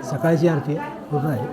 सकाळची आरती पूर्ण आहे.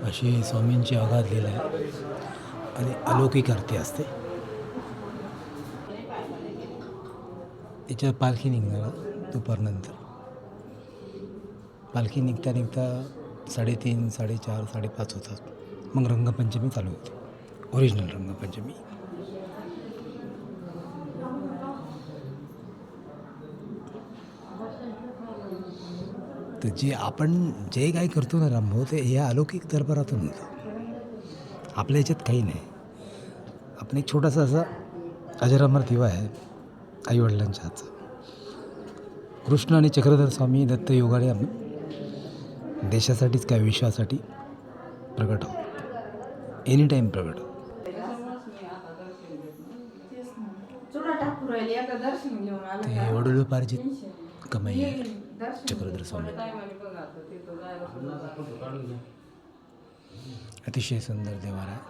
अशी स्वामींची आघात लीला आहे आणि अलौकिक आरती असते. याच्यात पालखी निघणार दुपारनंतर. पालखी निघता निघता 3:30, 4:30, 5:30 होतात. मग रंगपंचमी चालू होते, ओरिजिनल रंगपंचमी. तर आपण जे काही करतो ना रामभाऊ, ते या अलौकिक दरबारातून होतं. आपल्या याच्यात काही नाही. आपण एक छोटासा असा अजरामर दिवा आहे आईवडिलांच्या हातचा. कृष्ण आणि चक्रधर स्वामी दत्त योगाने आपण देशासाठीच काय विश्वासाठी प्रगट आहोत, एनी टाईम प्रगट आहोत. ते वडलोपार्जित कमाई आहे चक्रधर स्वामी. अतिशय सुंदर देवारा आहे.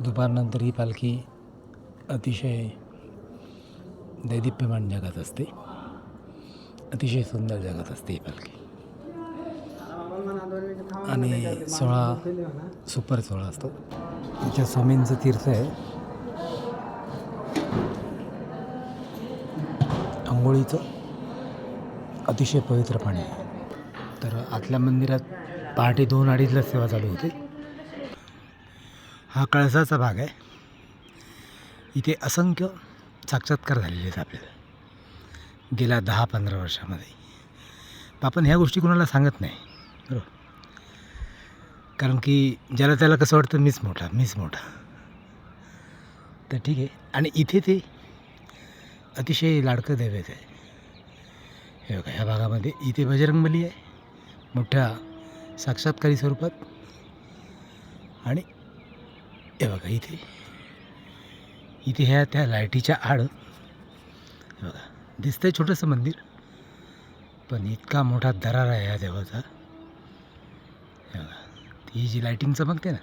दुपारनंतर ही पालखी अतिशय दैदिप्यमान जगात असते. अतिशय सुंदर जगात असते ही पालखी. आणि सोहळा सुपर सोहळा असतो. तिच्या स्वामींचं तीर्थ आहे, आंघोळीचं अतिशय पवित्र पाणी आहे. तर आतल्या मंदिरात पहाटे 2-2:30ला सेवा चालू होते. हा कळसाचा भाग आहे. इथे असंख्य साक्षात्कार झालेले आहेत आपल्याला गेल्या 10-15 वर्षामध्ये. आपण ह्या गोष्टी कोणाला सांगत नाही, बरोबर, कारण की ज्याला त्याला कसं वाटतं मीच मोठा. तर ठीक आहे. आणि इथे ते अतिशय लाडकं दैवत आहे. हे बघा, ह्या भागामध्ये इथे बजरंगबली आहे मोठ्या साक्षात्कारी स्वरूपात. आणि हे बघा इथे ह्या त्या लाईटीच्या आड हे बघा दिसतंय छोटंसं मंदिर, पण इतका मोठा दरार आहे ह्या देवाचा. हे बघा, ही जी लाईटिंग चमकते ना,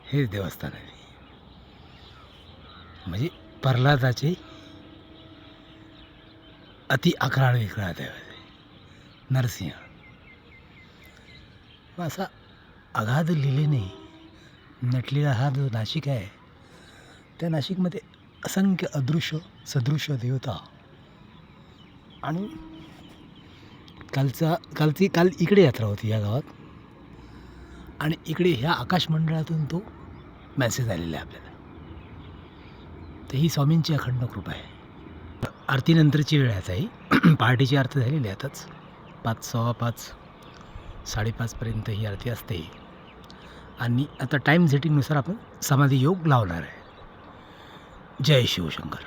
हेच देवस्थान आहे. म्हणजे प्रल्हादाचे अति अकराळ विकराळ देव आहे नरसिंह. असा अगाध लीलेने नटलेला हा जो नाशिक आहे, त्या नाशिकमध्ये असंख्य अदृश्य सदृश्य देवता. आणि काल इकडे यात्रा होती या गावात, आणि इकडे ह्या आकाशमंडळातून तो मॅसेज आलेला आहे आपल्याला. तर ही स्वामींची अखंड कृपा आहे. आरतीनंतरची वेळ आहे ही. पहाटेची आरती झालेली आहे आताच. 5, 5:15, 5:30पर्यंत ही आरती असते. आणि आता टाईम सेटिंगनुसार आपण समाधी योग लावणार आहे. जय शिवशंकर.